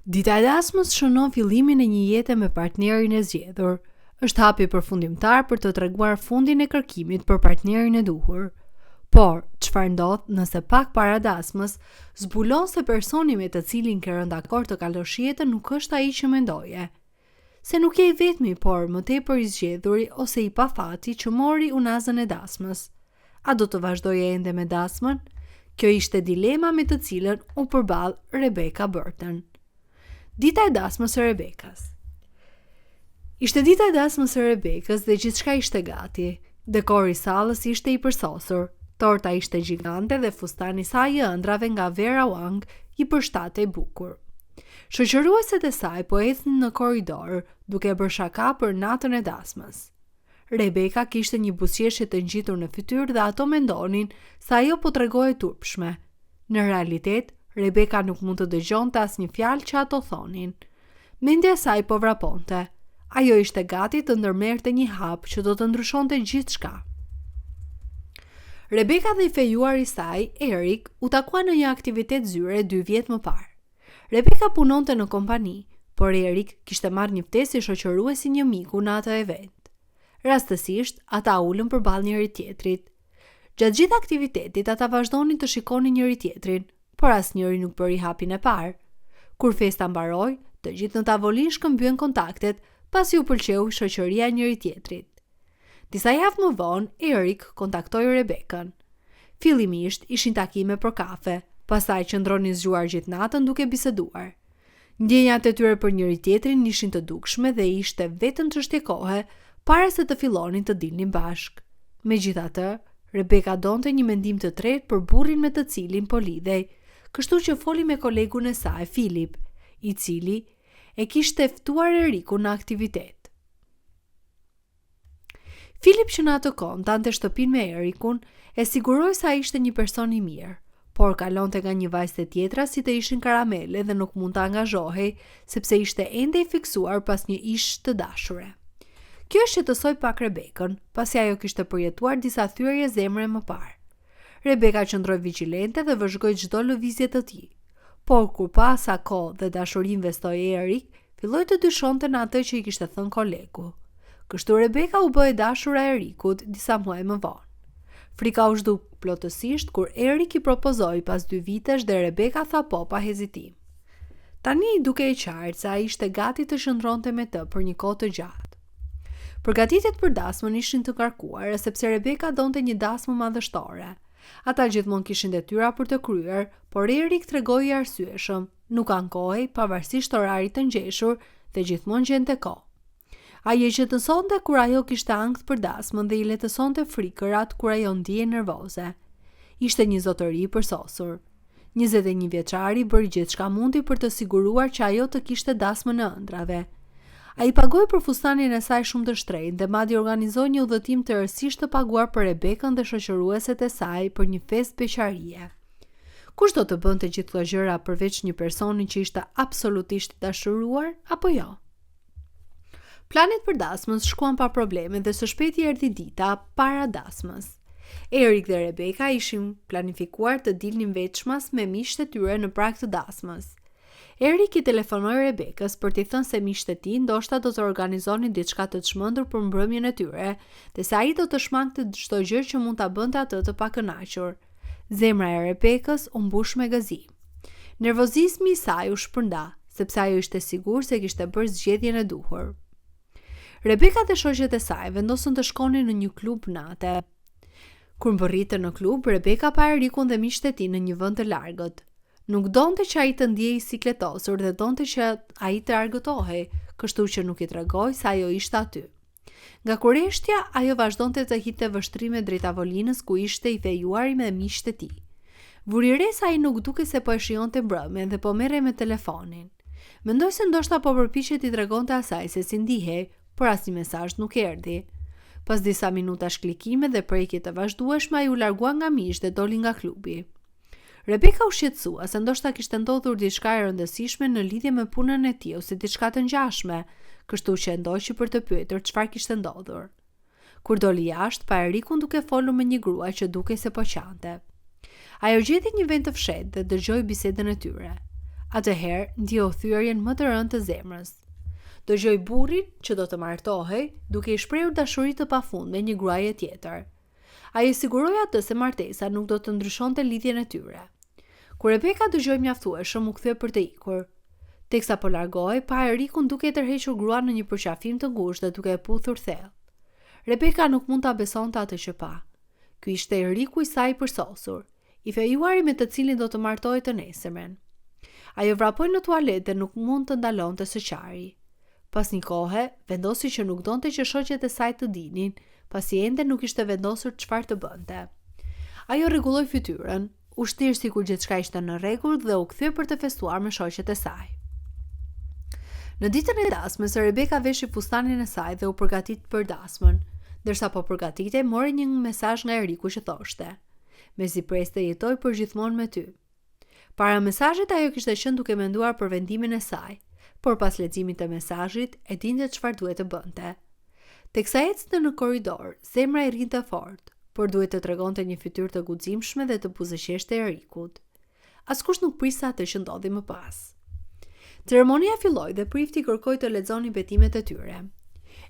Dita e dasmës shënon fillimin e një jete me partnerin e zgjedhur. Është hapi përfundimtar për të treguar fundin e kërkimit për partnerin e duhur. Por, çfarë ndodh nëse pak para dasmës zbulon se personi me të cilin ke rënë dakord të kalosh jetën nuk është ai që mendoje? Se nuk je i vetmi, por më tepër i zgjedhuri ose i pafati që mori unazën e dasmës. A do të vazhdoje ende me dasmën? Kjo ishte dilema me të cilën u përball Rebecca Burton. Dita e dasmës së Rebekas. Ishte dita e dasmës së Rebekës dhe gjithçka ishte gati. Dekori i sallës ishte i përsosur. Torta ishte gjigante dhe fustani i saj i ëndrave nga Vera Wang i përshtatej bukur. Shoqërueset e saj po ecnin në korridor, duke bërë shaka për natën e dasmës. Rebeka kishte një buzëqeshje të ngjitur në fytyrë dhe ato mendonin se ajo po tregohej turpshme. Në realitet, Rebeka nuk mund të dëgjonte asnjë fjalë që ato thonin. Mendja e saj po vraponte. Ajo ishte gati të ndërmerrte një hap që do të ndryshonte gjithçka. Rebeka dhe i fejuar i saj, Erik, u takuan në një aktivitet zyre 2 vjet më parë. Rebeka punonte në kompani, por Erik kishte marrë një ftesë si shoqëruesi një miku në atë event. Rastësisht, ata ulën përballë njëri tjetrit. Gjatë gjithë aktivitetit ata vazhdonin të shikonin njëri tjetrin, por asnjëri nuk bëri hapin e parë. Kur festa mbaroi, të gjithë në tavolinë shkëmbyen kontaktet, pasi u pëlqeu shoqëria e njëri tjetrit. Disa javë më vonë, Erik kontaktoi Rebekën. Fillimisht ishin takime për kafe, pastaj qëndronin zgjuar gjithë natën duke biseduar. Ndjenjat e tyre për njëri tjetrin ishin të dukshme dhe ishte vetëm çështje kohe para se të fillonin të dilnin bashk. Megjithatë, Rebeka donte një mendim të tretë për burrin me të cilin po lidhej, kështu që foli me kolegun e saj, Philip, i cili e kishte ftuar Erikun në aktivitet. Philip, që në atë kohë ndante shtëpinë me Erikun, e siguroi se ai ishte një person i mirë, por kalonte nga një vajzë tjetra si të ishin karamele dhe nuk mund të angazhohej sepse ishte ende i fiksuar pas një ish të dashure. Kjo e shqetësoi pak Rebekën, pasi ajo kishte përjetuar disa thyrje zemre më parë. Rebeka qëndroi vigjilente dhe vëzhgoi çdo lëvizje të tij. Por kur pa sa kohë dhe dashuri investoi Erik, filloi të dyshonte në atë që i kishte thënë kolegu. Kështu Rebeka u bë e dashura e Erikut disa muaj më vonë. Frika u zhduk plotësisht kur Erik i propozoi pas 2 vitesh dhe Rebeka tha po pa hezitim. Tani duke e qartë se ai ishte gati të qëndronte me të për një kohë të gjatë. Përgatitjet për dasmën ishin të karkuara sepse Rebeka donte një dasmë madhështore. Ata gjithmonë kishin detyra për të kryer, por Erik tregoi i arsyeshëm, nuk ankohej pavarësisht orarit të ngjeshur dhe gjithmonë gjente kohë. Ai e qetësonte kur ajo kishte ankth për dasmën dhe i letësonte frikërat kur ajo ndihej nervoze. Ishte një zotëri i përsosur. 21 vjeçari bëri gjithçka mundi për të siguruar që ajo të kishte dasmën e ëndrave. Ai pagoi për fustanin e saj shumë të shtrenjtë dhe madje organizoi një udhëtim të rësisht të paguar për Rebekën dhe shoqërueset e saj për një festë beqarie. Kush do të bënte gjithë këto gjëra përveç një personi që ishte absolutisht dashuruar apo jo? Planet për dasmën shkuan pa probleme dhe së shpejti erdhi dita para dasmës. Erik dhe Rebeka ishin planifikuar të dilnin veçmas me miqtë e tyre në prag të dasmës. Erik i telefonoi Rebekës për t'i thënë se miqtë e tij ndoshta do të organizonin diçka të çmendur për mbrëmjen e tyre, dhe se ai do të shmangte çdo gjë që mund ta bënte atë të pakënaqur. Zemra e Rebekës u mbush me gëzim. Nervozizmi i saj u shpërnda, sepse ajo ishte sigurt se kishte bërë zgjedhjen e duhur. Rebeka dhe shoqet e saj vendosën të shkonin në një klub nate. Kur mbërritën në klub, Rebeka pa Erikun dhe miqtë e tij në një vend të largët. Nuk donte që ai të ndiej sikletosur dhe donte që ai të argëtohej, kështu që nuk i tregoi se ajo ishte aty. Nga kurreshtja, ajo vazhdonte të hiqte vështrime drejt tavolinës ku ishte i fejuar me miqtë e tij. Vuri re se ai nuk dukej se po e shijonte mbrëmjen dhe po merrej me telefonin. Mendoi se ndoshta po përpiqet i tregonte asaj se si ndihej, por asnjë mesazh nuk erdhi. Pas disa minutash klikime dhe prekje të vazhdueshme, ai u largua nga miqtë dhe doli nga klubi. Rebeka u shqetësua se ndoshta kishte ndodhur diçka e rëndësishme në lidhje me punën e tij ose diçka të ngjashme, kështu që e ndoqi për të pyetur çfarë kishte ndodhur. Kur doli jashtë, pa Erikun duke folur me një grua që dukej se po qante. Ajo gjeti një vend të fshehtë dhe dëgjoi bisedën e tyre. Atëherë, ndjeu thyerjen më të rëndë të zemrës. Dëgjoi burrin që do të martohej, duke i shprehur dashuri të pafundme një gruaje tjetër. Ai e siguroi atë se martesa nuk do të ndryshonte lidhjen e tyre. Kur Rebeka dëgjoi mjaftueshëm, u kthye për të ikur. Teksa po largohej, pa Erikun duke e tërhequr gruan në një përqafim të ngushtë dhe duke e puthur thellë. Rebeka nuk mund ta besonte atë që pa. Ky ishte Eriku i saj përsosur, i fejuari me të cilin do të martohej të nesërmen. Ajo vrapoi në tualet dhe nuk mund të ndalonte së qari. Pas një kohe, vendosi që nuk donte që shoqet e saj të dinin, pasi ende nuk ishte vendosur çfarë të bënte. Ajo rregulloi fytyrën, u shtir sikur gjithçka ishte në rregull dhe u kthye për të festuar me shoqet e saj. Në ditën e dasmës, Rebeka veshi fustanin e saj dhe u përgatit për dasmën. Ndërsa po përgatitej, mori një mesazh nga Eriku që thoshte: "Mezi preste jetoj për gjithmonë me ty." Para mesazhit ajo kishte qenë duke menduar për vendimin e saj, por pas leximit të mesazhit e dinte çfarë duhet të bënte. Teksa ecte në korridor, zemra i rrinte fort, por duhet të tregonte një fytyrë të guximshme dhe të buzëqeshte Erikut. Askush nuk priste atë që ndodhi më pas. Ceremonia filloi dhe prifti kërkoi të lexonin betimet e tyre.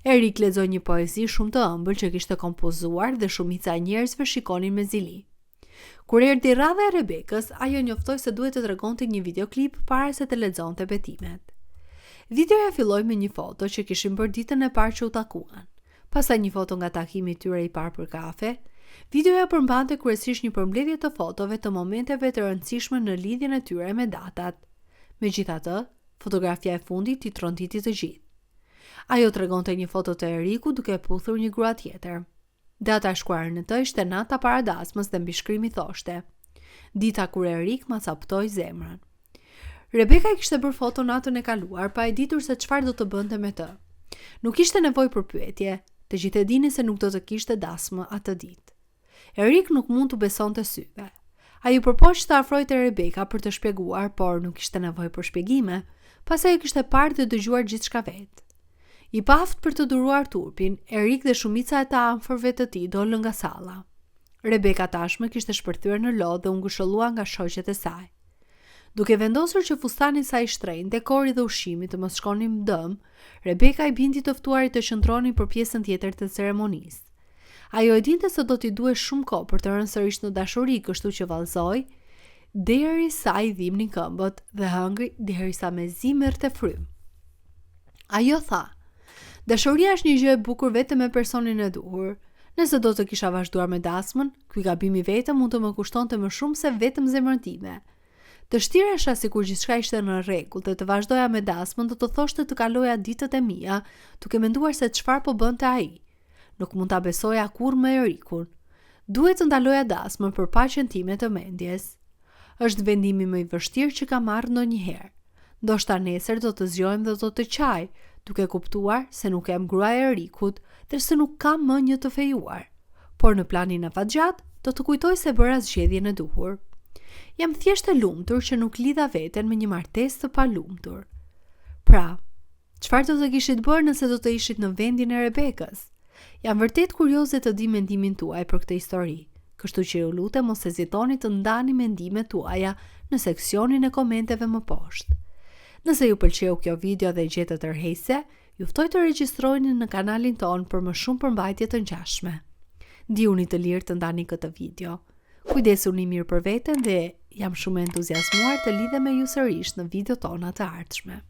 Erik lexoi një poezi shumë të ëmbël që kishte kompozuar dhe shumica e njerëzve shikonin me zili. Kur erdhi radha e Rebekës, ajo njoftoi se duhet të tregonte një videoklip para se të lexonte betimet. Videoja filloi me një foto që kishin bërë ditën e parë që u takuan. Pastaj një foto nga takimi i tyre i parë për kafe. Videoja përmbante kryesisht një përmbledhje të fotove të momenteve të rëndësishme në lidhjen e tyre me datat. Megjithatë, fotografia e fundit i tronditi të gjithë. Ajo tregonte një foto të Erikut duke puthur një grua tjetër. Data e shkruar në të ishte nata para dasmës dhe mbi shkrimi thoshte: "Dita kur Erik ma captoi zemrën." Rebeka i kishte bërë foto natën e kaluar, pa e ditur se çfarë do të bënte me të. Nuk kishte nevojë për pyetje, të gjithë e dinin se nuk do të kishte dasmë atë ditë. Erik nuk mund të besonte syve. Ai u përpoq të afrohej te Rebeka për të shpjeguar, por nuk kishte nevojë për shpjegime, pasi ai kishte parë dhe dëgjuar gjithçka vetë. I paft për të duruar turpin, Erik dhe shumica e të afërve të tij dolën nga salla. Rebeka tashmë kishte shpërthyer në lodh dhe u ngushëllua nga shoqet e saj. Duke vendosur që fustani i saj i shtrenjtë, dekori dhe ushqimi të mos shkonin dëm, Rebeka i bindi të ftuarit të qëndronin për pjesën tjetër të ceremonisë. Ajo e dinte se do t'i duhej shumë kohë për të rënë sërish në dashuri, kështu që vallëzoi derisa i dhimbnin këmbët dhe hëngri derisa mezi merrte frym. Ajo tha: "Dashuria është një gjë e bukur vetëm me personin e duhur. Nëse do të kisha vazhduar me dasmën, ky gabim i vetëm mund të më kushtonte më shumë se vetëm zemrën time. Të shtiresha sikur gjithçka ishte në rregull dhe të vazhdoja me dasmën do të thoshte të kaloja ditët e mia duke menduar se çfarë po bënte ai. Nuk mund ta besoja kurrë me Erikun. Duhet të ndaloja dasmën për paqen time të mendjes. Është vendimi më i vështirë që kam marrë ndonjëherë. Ndoshta nesër do të zgjohem dhe do të qaj, duke kuptuar se nuk jam gruaja e Erikut dhe se nuk kam më një të fejuar. Por në planin afatgjat, do të kujtoj se bëra zgjedhjen e duhur. Jam thjesht e lumtur që nuk lidha veten me një martesë të palumtur." Pra, çfarë do të kishit bërë nëse do të ishit në vendin e Rebekës? Jam vërtet kurioze të di mendimin tuaj për këtë histori, kështu që ju lutem mos hezitoni të ndani mendimet tuaja në seksionin e komenteve më poshtë. Nëse ju pëlqeu kjo video dhe gjetët tërheqëse, ju ftoj të regjistrojeni në kanalin ton për më shumë përmbajtje të ngjashme. Ndihuni të lirë të ndani këtë video. Kujdesuni mirë për veten dhe jam shumë entuziazmuar të lidhem me ju sërish në video tona të ardhshme.